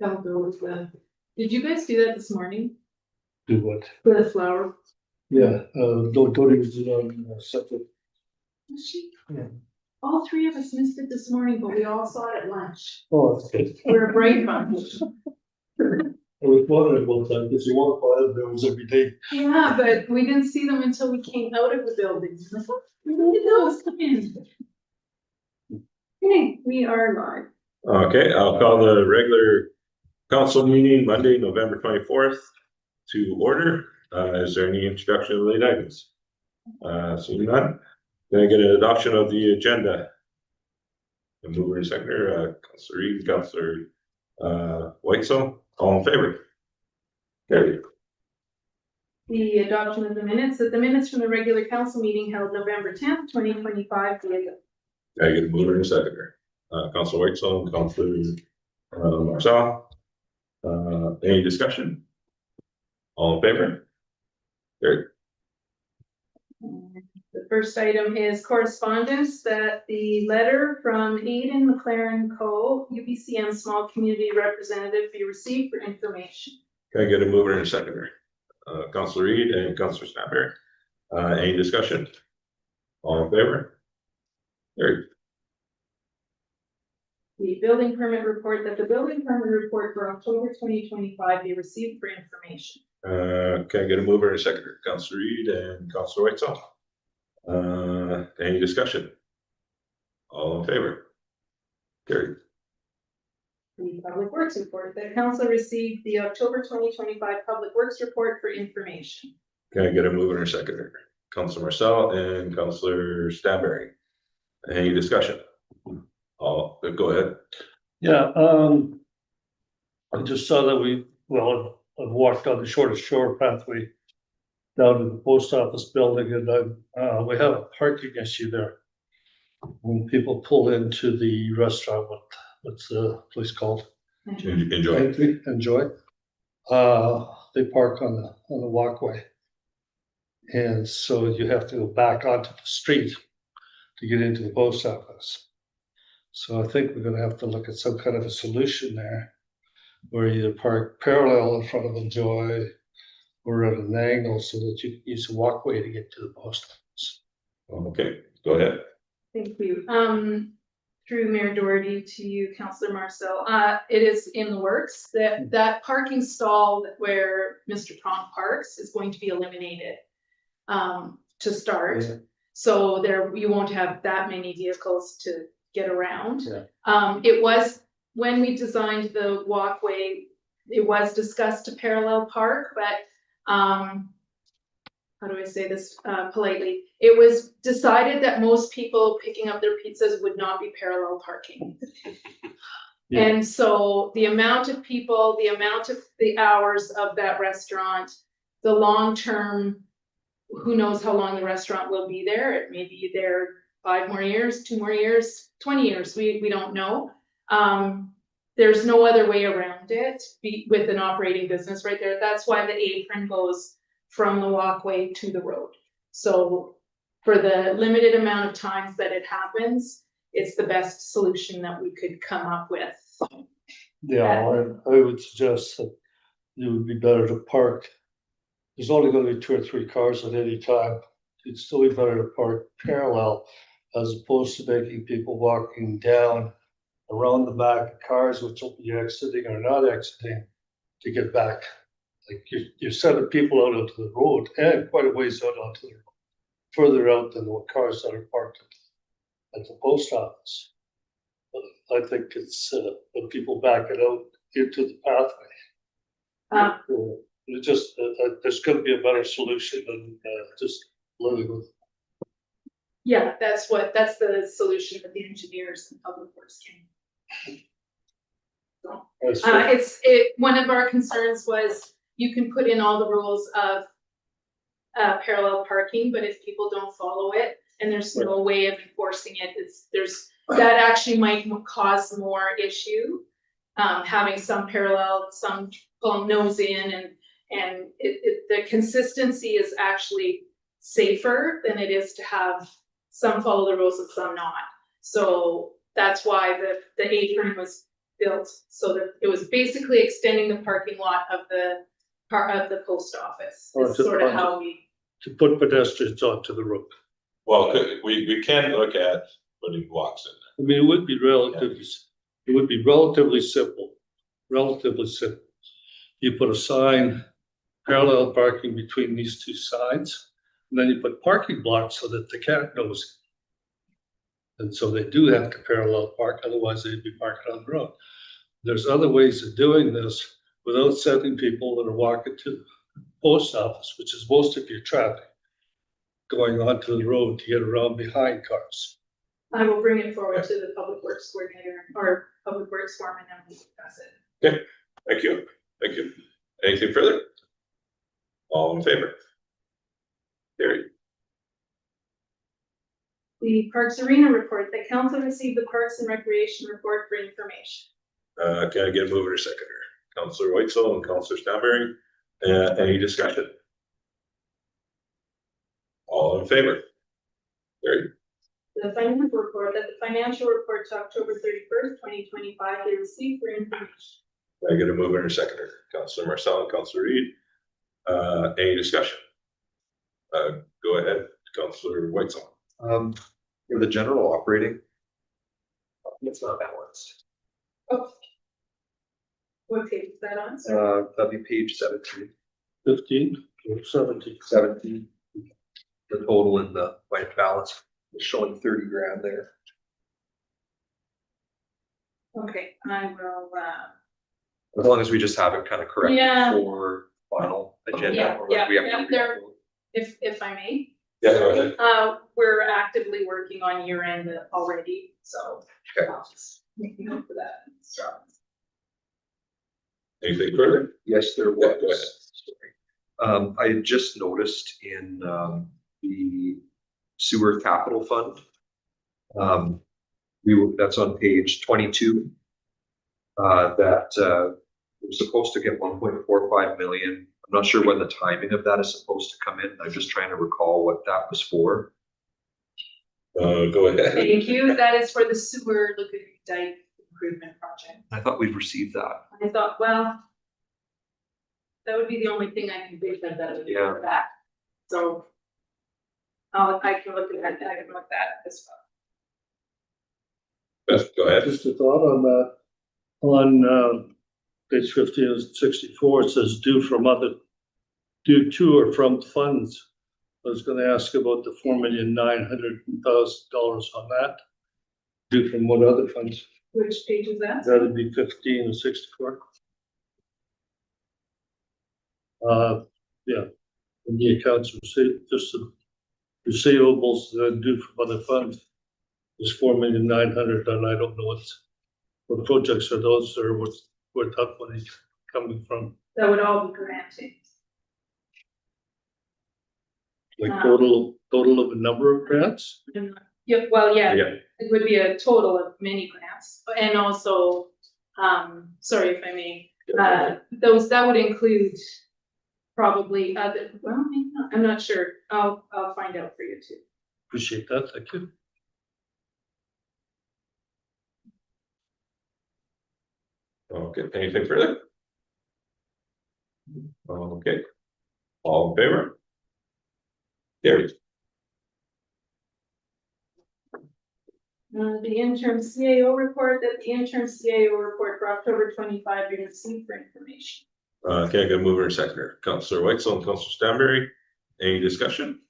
Don't go with the. Did you guys do that this morning? Do what? For the flower? Yeah, don't even do it on separate. Was she? Yeah. All three of us missed it this morning, but we all saw it at lunch. Oh, that's good. We're a bright bunch. I was wondering about that, because you want to buy those every day. Yeah, but we didn't see them until we came out of the building. I thought, where did those come in? Okay, we are live. Okay, I'll call the regular council meeting Monday, November 24th to order. Is there any introduction of late items? Seeing none, can I get an adoption of the agenda? The mover and seconder, Councilor Reid, Councilor Whitesell, all in favor? Carried. The adoption of the minutes, that the minutes from the regular council meeting held November 10th, 2025. Can I get a mover and seconder? Councilor Whitesell and Councilor Marcel. Any discussion? All in favor? Carried. The first item is correspondence that the letter from Aidan McLaren Co., UBCM Small Community Representative, be received for information. Can I get a mover and a seconder? Councilor Reid and Councilor Snapper. Any discussion? All in favor? Carried. The building permit report, that the building permit report for October 2025 be received for information. Can I get a mover and a seconder? Councilor Reid and Councilor Whitesell. Any discussion? All in favor? Carried. The public works report, that council received the October 2025 public works report for information. Can I get a mover and a seconder? Councilor Marcel and Councilor Stanberry. Any discussion? Go ahead. Yeah, I just saw that I've walked on the shortest shore pathway down to the post office building, and we have a parking issue there. When people pull into the restaurant, what's the place called? Enjoy. Enjoy. They park on the walkway. And so you have to go back onto the street to get into the post office. So I think we're gonna have to look at some kind of a solution there, where you either park parallel in front of Enjoy or at an angle so that you can use a walkway to get to the post office. Okay, go ahead. Thank you. Through Mayor Doherty to you, Councillor Marcel, it is in the works that parking stall where Mr. Pronk parks is going to be eliminated to start. Yeah. So there, you won't have that many vehicles to get around. Yeah. It was, when we designed the walkway, it was discussed to parallel park, but how do I say this politely? It was decided that most people picking up their pizzas would not be parallel parking. Yeah. And so the amount of people, the amount of the hours of that restaurant, the long-term, who knows how long the restaurant will be there. It may be there 5 more years, 2 more years, 20 years, we don't know. There's no other way around it with an operating business right there. That's why the apron goes from the walkway to the road. So for the limited amount of times that it happens, it's the best solution that we could come up with. Yeah, I would suggest that it would be better to park. There's only gonna be 2 or 3 cars at any time. It'd still be better to park parallel as opposed to making people walking down around the back of cars, which will be exiting or not exiting to get back. Like you're sending people out onto the road and quite a ways out onto the road, further out than the cars that are parked at the post office. But I think it's when people back it out into the pathway. It's just there's going to be a better solution than just living with. Yeah, that's the solution that the engineers and public works came. So, one of our concerns was you can put in all the rules of parallel parking, but if people don't follow it and there's no way of enforcing it, that actually might cause more issue. Having some parallel, some pull nose in, and the consistency is actually safer than it is to have some follow the rules and some not. So that's why the apron was built so that it was basically extending the parking lot of the part of the post office. Or Is to- sort of how we, To put pedestrians onto the road. Well, we can look at putting blocks in I mean, it would be relatively simple, relatively simple. You put a sign, parallel parking between these two sides, and then you put parking blocks so that the cat knows. And so they do have to parallel park, otherwise they'd be parking on the road. There's other ways of doing this without sending people that are walking to the post office, which is most of your traffic, going onto the road to get around behind cars. I will bring it forward to the public works coordinator or public works foreman and we discuss it. Thank you, thank you. Anything further? All in favor? Carried. The Parks Arena report, the council received the Parks and Recreation report for information. Can I get a mover or seconder? Councillor Whitesell and Councillor Stanberry, any discussion? All in favor? Carried. The financial report, that the financial report to October 31st, 2025, be received for information. Can I get a mover or seconder? Councillor Marcel and Councillor Reid, any discussion? Go ahead, Councillor Whitesell. For the general operating, it's not balanced. Oh. What page is that on? Sorry. That'd be page 17. 15 or 17. 17. The total in the white balance is showing 30 grand there. Okay, I will, As long as we just have it kind of correct Yeah. for final agenda. Yeah, or like we have yeah, to there- if I may. Yeah, go ahead. We're actively working on year end already, so. Okay. I'll just make a note for that. Strong. Anything further? Yes, there Yeah, go was. Sorry. I had just noticed in the sewer capital fund. That's on page 22. That we're supposed to get 1.45 million. I'm not sure when the timing of that is supposed to come in. I'm just trying to recall what that was for. Go ahead. Thank you. That is for the sewer lagoon dike improvement project. I thought we'd received that. I thought, well, that would be the only thing I can think of that would be for that. So I can look at that, I can look at that as well. Beth, go ahead. Just a thought on that. On page 15 and 64, it says due to or from funds. I was gonna ask about the $4,900,000 on that. Due from what other funds? Which page is that? That'd be 15 and 64. Yeah, and the accounts received, just the receivables that due from other funds is 4,900,000, and I don't know what projects are those, or where that money coming from, That would all be granting. like total of a number of grants? Yeah, well, yeah, Yeah, it would be a total of many grants, and also, sorry if I may, that would include probably other, well, maybe not, I'm not sure, I'll find out for you too. Appreciate that, thank you. okay, anything further? Okay, all in favor? Carried. The interim CAO report, that the interim CAO report for October 25 be received for information. Can I get a mover and seconder? Councillor Whitesell and Councillor Stanberry, any discussion?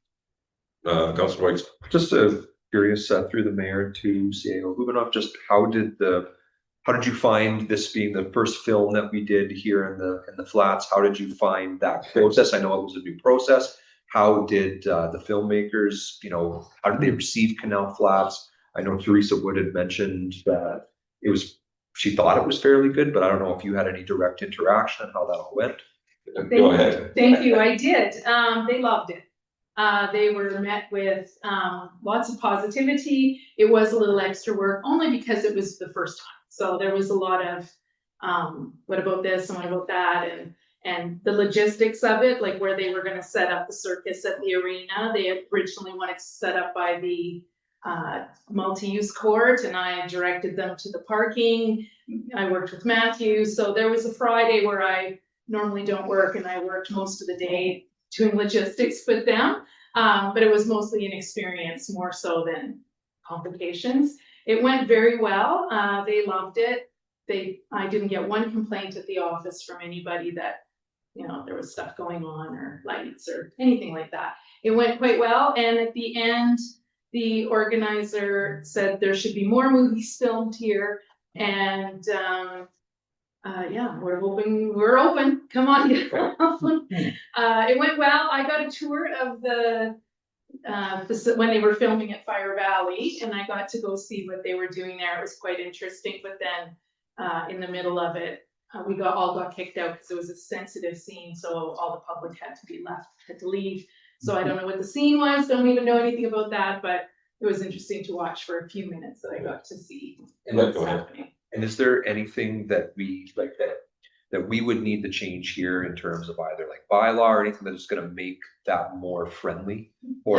Councillor Whitesell. Just curious through the mayor to CAO Hubinoff, just how did you find this being the first film that we did here in the flats? How did you find that process? I know it was a new process. How did the filmmakers, how did they receive Canal Flats? I know Teresa Wood had mentioned that she thought it was fairly good, but I don't know if you had any direct interaction on how that all went. Go ahead. Thank you, I did. They loved it. They were met with lots of positivity. It was a little extra work, only because it was the first time. So there was a lot of, what about this and what about that? And the logistics of it, like where they were gonna set up the circus at the arena. They originally wanted to set up by the multi-use court, and I directed them to the parking. I worked with Matthew, so there was a Friday where I normally don't work, and I worked most of the day doing logistics with them. But it was mostly an experience more so than complications. It went very well. They loved it. I didn't get one complaint at the office from anybody that, you know, there was stuff going on or lights or anything like that. It went quite well, and at the end, the organizer said there should be more movies filmed here, and yeah, we're open. Come on, it went well. I got a tour of the when they were filming at Fire Valley, and I got to go see what they were doing there. It was quite interesting, but then in the middle of it, we all got kicked out because it was a sensitive scene, so all the public had to leave. So I don't know what the scene was, don't even know anything about that, but it was interesting to watch for a few minutes that I got to see what's happening. And is there anything that we like that we would need to change here in terms of either like bylaw or anything that's gonna make that more friendly or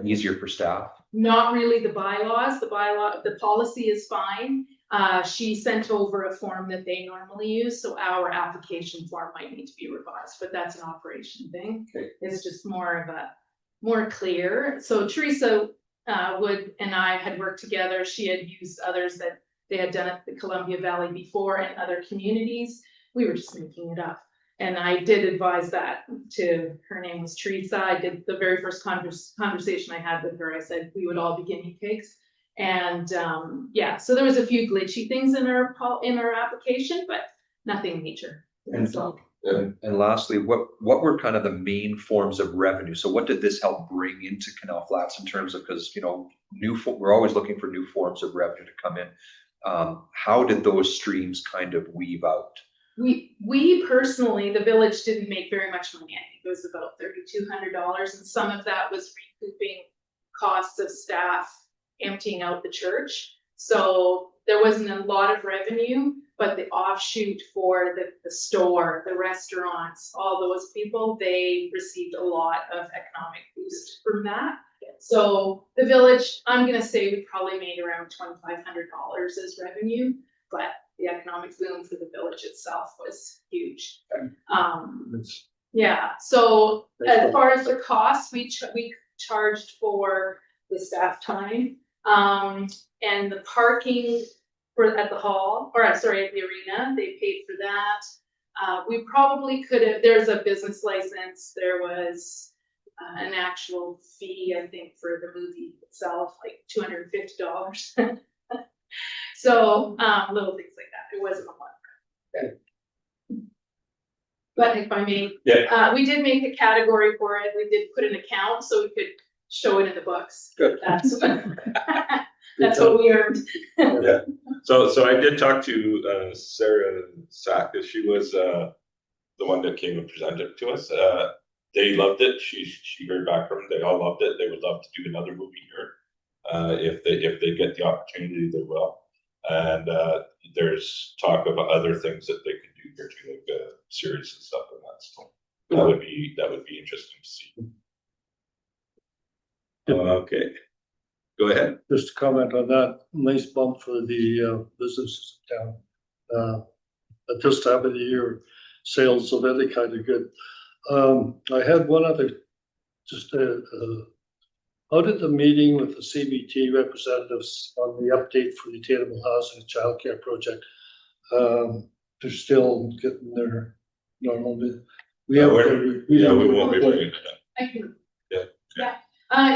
easier for staff? Not really the bylaws. The policy is fine. She sent over a form that they normally use, so our application form might need to be revised, but that's an operation thing. Okay. It's just more clear. So Teresa Wood and I had worked together. She had used others that they had done at the Columbia Valley before and other communities. We were just making it up. And I did advise that to, her name was Teresa. I did the very first conversation I had with her. I said we would all be guinea pigs. And yeah, so there was a few glitchy things in our application, but nothing major. And lastly, what were kind of the main forms of revenue? So what did this help bring into Canal Flats in terms of, because, you know, we're always looking for new forms of revenue to come in. How did those streams kind of weave out? We personally, the village didn't make very much money. I think it was about $3,200, and some of that was recouping costs of staff emptying out the church. So there wasn't a lot of revenue, but the offshoot for the store, the restaurants, all those people, they received a lot of economic boost from that. So the village, I'm gonna say we probably made around $2,500 as revenue, but the economic boom for the village itself was huge. Yeah, so as far as the costs, we charged for the staff time, and the parking at the hall, at the arena, they paid for that. We probably could have, there's a business license, there was an actual fee, I think, for the movie itself, like $250. So little things like that. It wasn't a lot. Okay. But if I may, we did make a category for it. We did put an account so we could show it in the books. Good. That's what we earned. Yeah. So I did talk to Sarah Sack. She was the one that came and presented to us. They loved it. She heard back from them. They all loved it. They would love to do another movie here. If they get the opportunity, they will. And there's talk of other things that they could do here too, like series and stuff, and that's that would be interesting to see. Okay, go ahead. Just to comment on that, nice bump for the businesses in town. At this time of the year, sales of any kind of good. I had one other, just how did the meeting with the CBT representatives on the update for the attainable housing and childcare project? They're still getting their normal bit. We won't be bringing it up. I can. Yeah.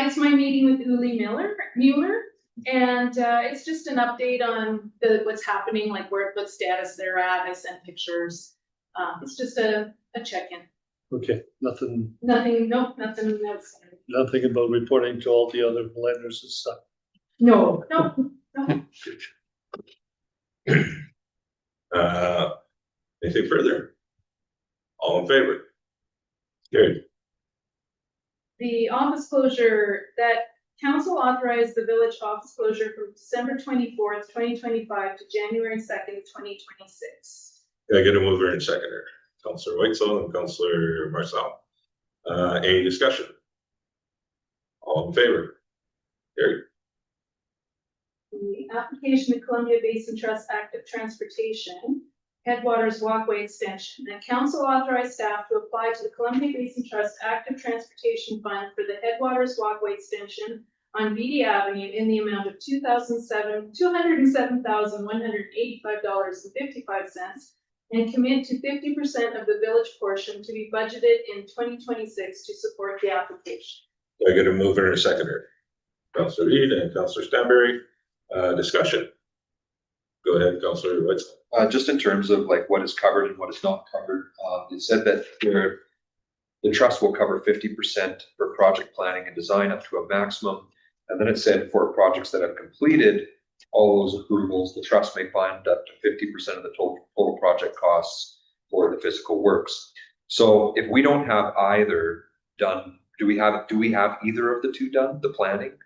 It's my meeting with Uli Mueller, and it's just an update on what's happening, like what status they're at. I sent pictures. It's just a check-in. Okay, nothing. Nothing else. Nothing about reporting to all the other lenders and stuff. No. Anything further? All in favor? Carried. The office closure, that council authorized the village office closure from December 24th, 2025 to January 2nd, 2026. Can I get a mover and seconder? Councillor Whitesell and Councillor Marcel. Any discussion? All in favor? Carried. the application to Columbia Basin Trust Active Transportation, Headwaters Walkway Extension, that council authorized staff to apply to the Columbia Basin Trust Active Transportation Fund for the Headwaters Walkway Extension on Beatty Avenue in the amount of $207,185.55 and commit to 50% of the village portion to be budgeted in 2026 to support the application. Do I get a mover and a seconder? Counselor Reed and Counselor Stanberry, discussion. Go ahead, Counselor Whitson. Just in terms of like what is covered and what is not covered, it said that the trust will cover 50% for project planning and design up to a maximum. And then it said for projects that have completed all those approvals, the trust may fund up to 50% of the total project costs for the physical works. So if we don't have either done, do we have either of the two done, the planning?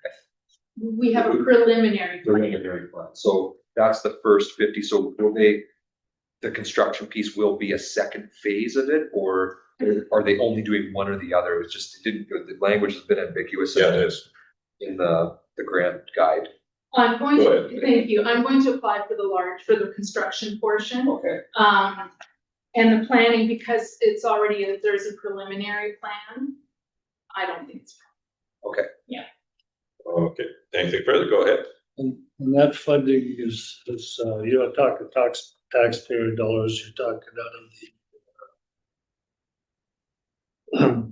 We have a preliminary plan. Preliminary plan. So that's the first 50. So will the construction piece will be a second phase of it, or are they only doing one or the other? It's just, the language has been ambiguous. Yeah, it is. In the grant guide. I'm going Go to, ahead. thank you, I'm going to apply for the construction portion. Okay. And the planning, because it's already, there's a preliminary plan. I don't think it's. Okay, anything further? Go ahead. And that funding is, you're not talking taxpayer dollars, you're talking out of the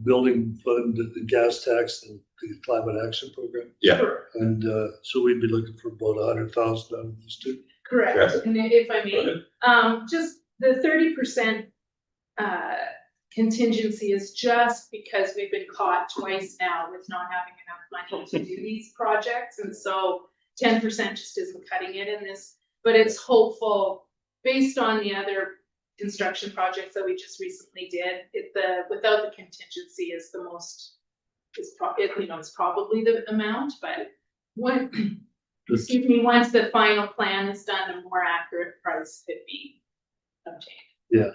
building fund, the gas tax, and the climate action program. Yeah. And so we'd be looking for about 100,000 out of these two. Correct, Yeah. and if I Go may, ahead. just the 30% contingency is just because we've been caught twice now with not having enough money to do these projects, and so 10% just isn't cutting it in this, but it's hopeful, based on the other construction projects that we just recently did, without the contingency is the most, it's probably the amount, but once the final plan is done, a more accurate price could be obtained.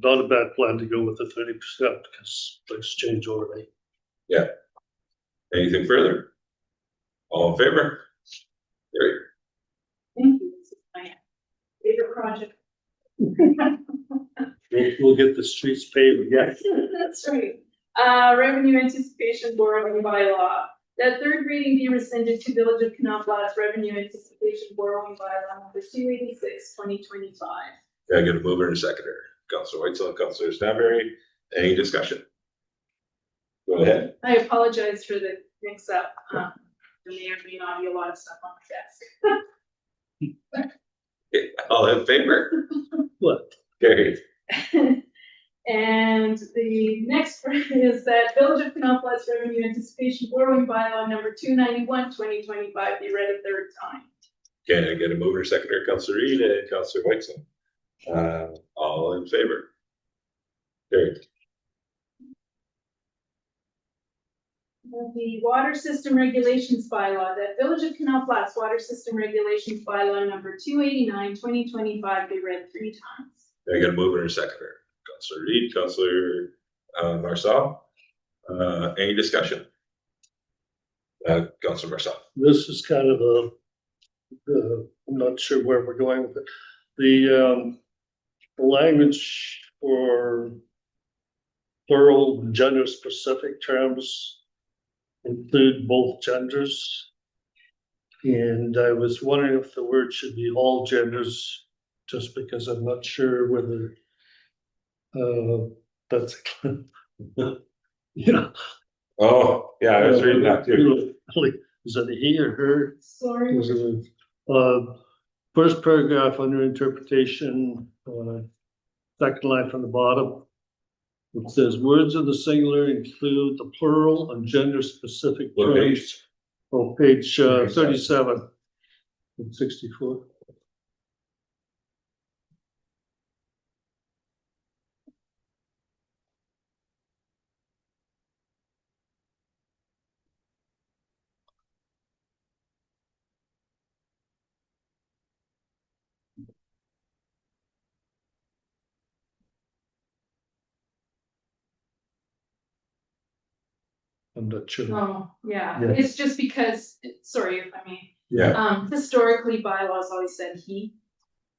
Not a bad plan to go with the 30% because things change overnight. Anything further? All in favor? Carried. Thank you, this is my favorite project. We'll get the streets paved, yeah. That's right. Revenue anticipation borrowing bylaw. That third reading be rescinded to Village of Canal Flats revenue anticipation borrowing bylaw number 286/2025. Can I get a mover and a seconder? Counselor Whitesell, Counselor Stanberry, any discussion? Go ahead. I apologize for the mix up. There may or may not be a lot of stuff on my desk. All in favor? What? Carried. And the next one is that Village of Canal Flats revenue anticipation borrowing bylaw number 291/2025 be read a third time. Can I get a mover and seconder? Counselor Reed and Counselor Whitesell. All in favor? Carried. The water system regulations bylaw, that Village of Canal Flats water system regulations bylaw number 289/2025 be read 3 times. Can I get a mover and a seconder? Counselor Reed, Counselor Marcel, any discussion? Counselor Marcel. This is kind of I'm not sure where we're going with it. The language for plural and gender specific terms include both genders. And I was wondering if the word should be all genders, just because I'm not sure whether that's yeah. Oh, yeah, I was reading that too. Is it a he or her? Sorry. Was it, first paragraph under interpretation, second line from the bottom. It says words of the singular include the plural and gender specific What terms. page? Oh, page 37 and 64. I'm not sure. Oh, yeah, Yeah. it's just because, sorry if I may, Yeah, Historically, bylaws always said he.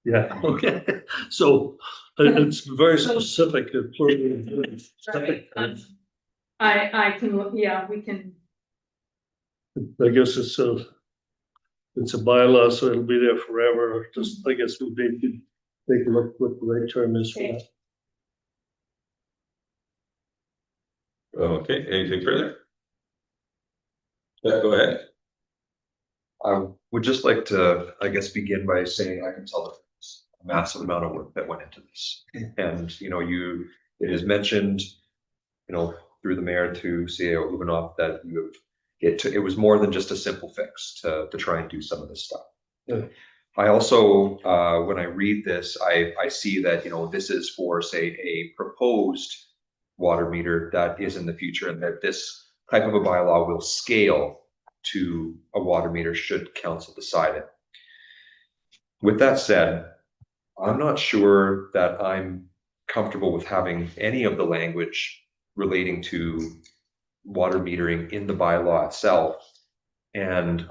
Yeah, okay, so it's very specific. Specific. I can look, yeah, we can, I guess it's a bylaw, so it'll be there forever, just, I guess we need to take a look what the right term is for that. okay, anything further? Yeah, go ahead. I would just like to, I guess, begin by saying I can tell that there's a massive amount of work that went into this. And, it is mentioned, through the mayor to CAO Ubanov that it was more than just a simple fix to try and do some of this stuff. Yeah. I also, when I read this, I see that, this is for, say, a proposed water meter that is in the future, and that this type of a bylaw will scale to a water meter should council decide it. With that said, I'm not sure that I'm comfortable with having any of the language relating to water metering in the bylaw itself. And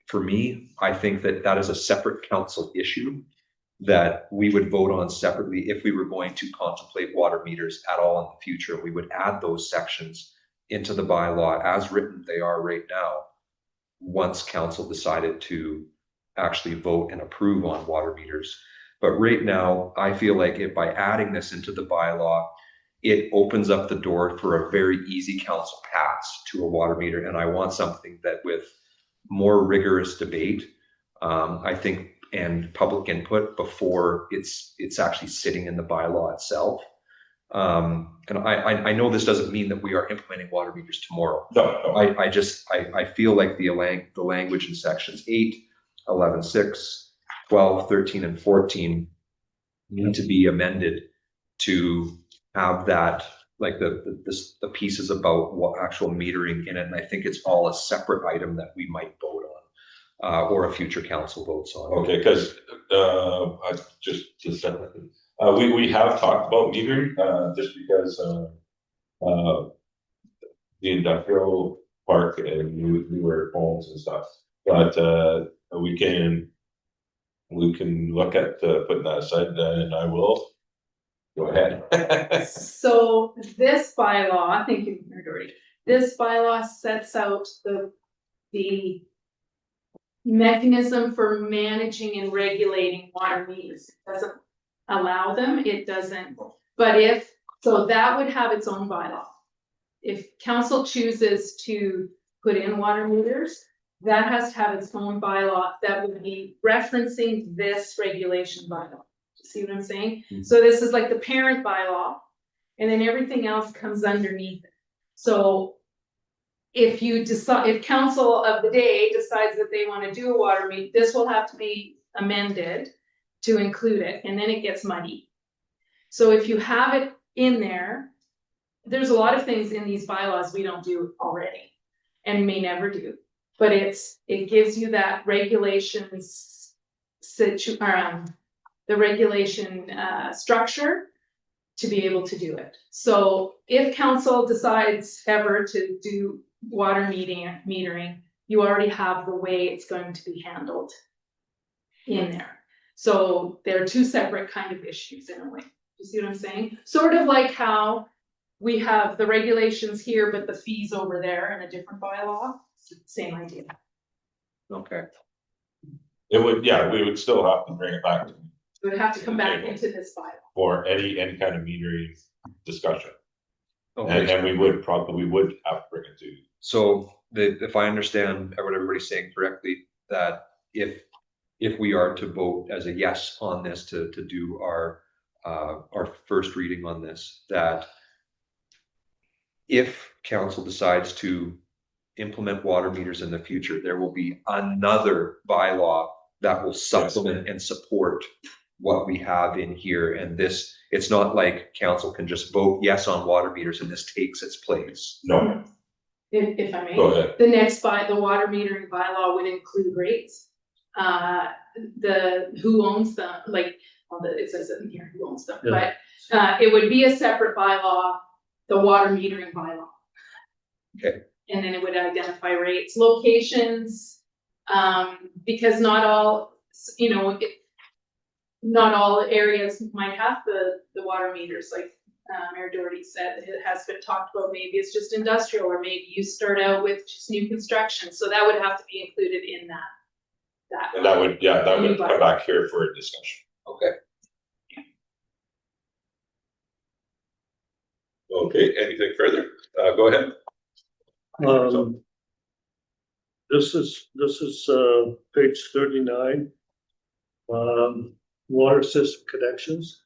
for me, I think that that is a separate council issue that we would vote on separately if we were going to contemplate water meters at all in the future. We would add those sections into the bylaw as written they are right now, once council decided to actually vote and approve on water meters. But right now, I feel like if by adding this into the bylaw, it opens up the door for a very easy council pass to a water meter. And I want something that with more rigorous debate, I think, and public input before it's actually sitting in the bylaw itself. And I know this doesn't mean that we are implementing water meters tomorrow. No, I feel like the language in sections 8, 11, 6, 12, 13, and 14 need to be amended to have that, like the pieces about what actual metering in it. And I think it's all a separate item that we might vote on, or a future council votes on. okay, because I just to say, we have talked about metering, just because the industrial park and newer homes and stuff, but we can look at putting that aside, and I will. Go ahead. so this bylaw, thank you, Mayor Doherty. This bylaw sets out the mechanism for managing and regulating water meters. It doesn't allow them, it doesn't, but so that would have its own bylaw. If council chooses to put in water meters, that has to have its own bylaw that would be referencing this regulation bylaw. See what I'm saying? Mm-hmm. So this is like the parent bylaw, and then everything else comes underneath it. So if council of the day decides that they want to do a water meter, this will have to be amended to include it, and then it gets muddy. So if you have it in there, there's a lot of things in these bylaws we don't do already and may never do, but it gives you that regulations the regulation structure to be able to do it. So if council decides ever to do water metering, you already have the way it's going to be handled in there. So they're two separate kind of issues in a way. You see what I'm saying? Sort of like how we have the regulations here, but the fees over there in a different bylaw. Same idea. Okay. It would, yeah, we would still have to bring it back We would have to come back into this bylaw. for any kind of metering discussion. Okay. And we would have to bring it to. So if I understand what everybody's saying correctly, that if we are to vote as a yes on this to do our first reading on this, that if council decides to implement water meters in the future, there will be another bylaw that will supplement and support what we have in here. And it's not like council can just vote yes on water meters and this takes its place. No, If I may. go ahead. The next the water metering bylaw would include rates. Who owns them, it says it in here, who owns them, Yeah. but it would be a separate bylaw, the water metering bylaw. Okay. And then it would identify rates, locations, Because not all, you know, not all areas might have the water meters, like Mayor Doherty said, it has been talked about, maybe it's just industrial, or maybe you start out with just new construction, so that would have to be included in that. And that would come back here for a discussion. Okay. Okay, anything further? Go ahead. This is page 39. Water system connections.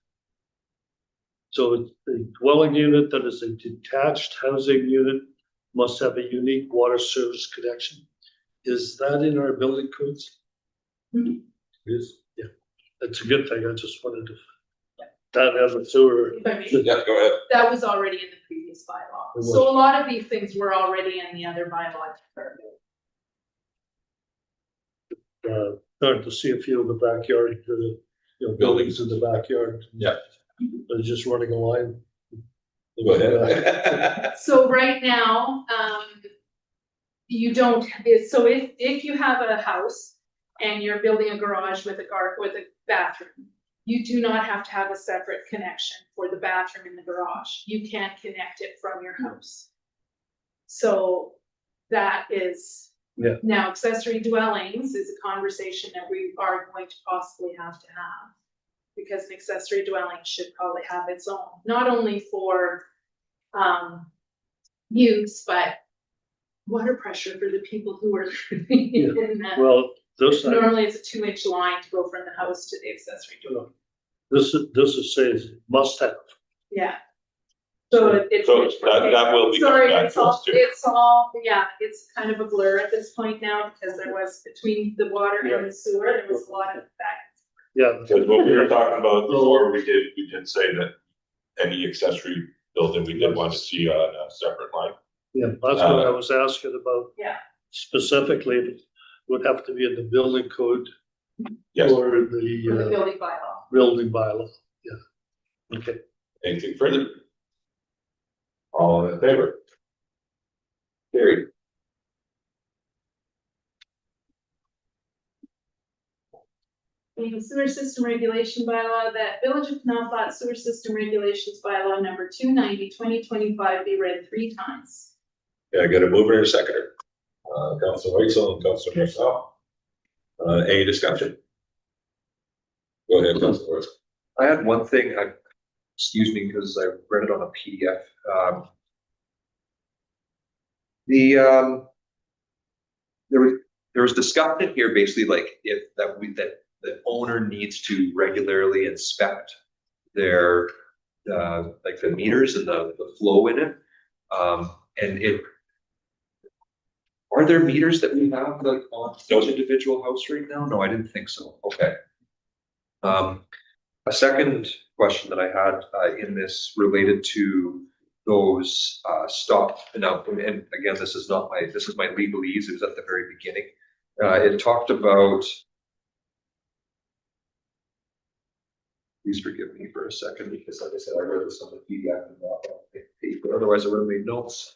So the dwelling unit that is a detached housing unit must have a unique water service connection. Is that in our building codes? Mhm. It is, yeah, that's a good thing, I just wanted to. That has a sewer. If I may. Yeah, go ahead. That was already in the previous bylaw, It was. so a lot of these things were already in the other bylaw. Starting to see a few in the backyard, you know, buildings in the backyard. Yeah. They're just running a line. Go ahead. So right now, you don't, so if you have a house and you're building a garage with a bathroom, you do not have to have a separate connection for the bathroom in the garage. You can connect it from your house. So that is. Yeah. Now, accessory dwellings is a conversation that we are going to possibly have to have. Because an accessory dwelling should probably have its own, not only for use, but water pressure for the people who are living in that. Well, this, Normally it's a 2-inch line to go from the house to the accessory dwelling. this says must have. Yeah. So it's. So that will be coming Sorry, back it's to us all, too. yeah, it's kind of a blur at this point now, because there was between the water and the sewer, there was a lot of back. Yeah. Because what we were talking about before, we did say that any accessory building, we did want to see on a separate line. Yeah, that's what I was asking about. Yeah. Specifically, it would have to be in the building code. Yes. Or For the the building bylaw. building bylaw, yeah. Okay. Anything further? All in favor? Carried. The sewer system regulation bylaw, that Village of Canal sewer system regulations bylaw number 290, 2025 be read 3 times. Yeah, I got a mover and a seconder. Councilor Whitesell and Councilor Marcel. Any discussion? Go ahead, Councilor Whitesell. I had one thing, excuse me, because I read it on a PDF. There was discussion here, basically, like that the owner needs to regularly inspect their like the meters and the flow in it. Are there meters that we have like on each individual house right now? No, I didn't think so. Okay. A second question that I had in this related to those stop and again, this is my legalese. It was at the very beginning. It talked about. Please forgive me for a second, because like I said, I read this on the PDF and not on paper. Otherwise, I would have made notes.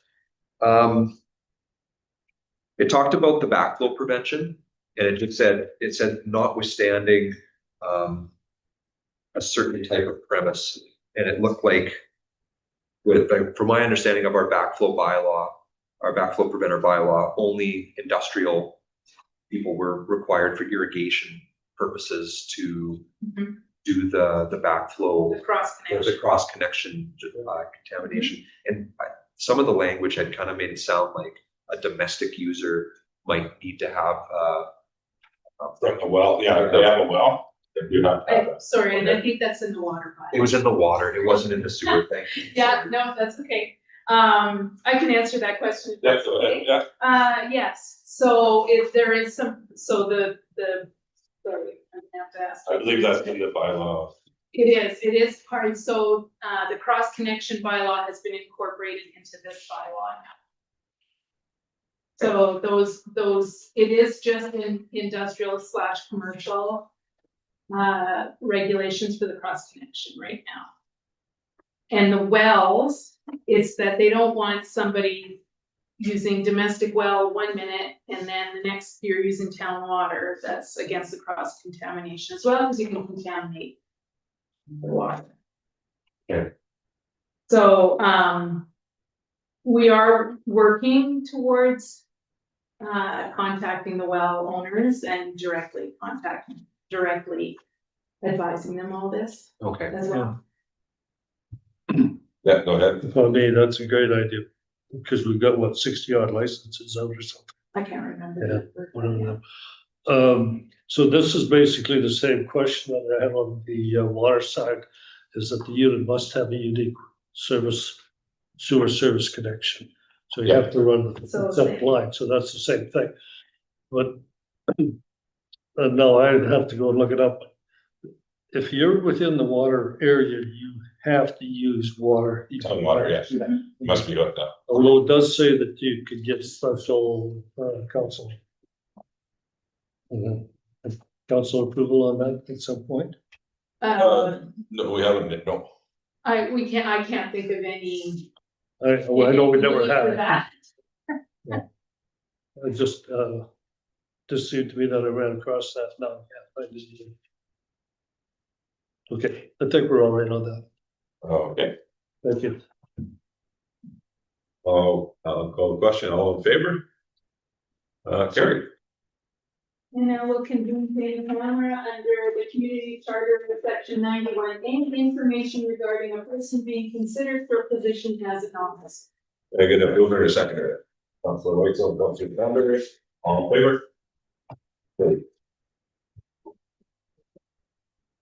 It talked about the backflow prevention, and it said notwithstanding a certain type of premise, and it looked like, from my understanding of our backflow bylaw, our backflow preventer bylaw, only industrial people were required for irrigation purposes to do the backflow, the cross connection contamination. And some of the language had kind of made it sound like a domestic user might need to have From the well, yeah, if they have a well, they do not have that. Sorry, and I think that's in the water bylaw. it was in the water, it wasn't in the sewer. Thank you. Yeah, no, that's okay. I can answer that question. if that's Go ahead, okay. yeah. Yes, so if there is some, so sorry, I'm gonna have to ask. I believe that's in the bylaw. It is part, so the cross connection bylaw has been incorporated into this bylaw now. So those, it is just in industrial / commercial regulations for the cross connection right now. And the wells, it's that they don't want somebody using domestic well 1 minute, and then the next you're using town water, that's against the cross contamination, as well as you can contaminate the water. Yeah. So, we are working towards contacting the well owners and directly advising them all this Okay. as well. Yeah, go ahead. For me, that's a great idea, because we've got, what, 60 odd licenses out or something. I can't remember. Yeah, whatever. So this is basically the same question that I have on the water side, is that the unit must have a unique sewer service connection. So you have to run the So separate line, so that's the same thing. But no, I'd have to go and look it up. If you're within the water area, you have to use water. Town water, yes. Must be hooked up. Although it does say that you could get special counseling. Council approval on that at some point? No, we haven't, no. I can't think of any. I know we never need for had it. that. It just seemed to me that I ran across that now. Yeah, I didn't. Okay, I think we're all right on that. Okay. Thank you. I'll call the question. All in favor? Carried. And now we'll convene the camera under the community charter for section 91, any information regarding a person being considered for a position as an office. I get a mover and a seconder. Councilor Whitesell, Councilor Sanders, all in favor? Carried.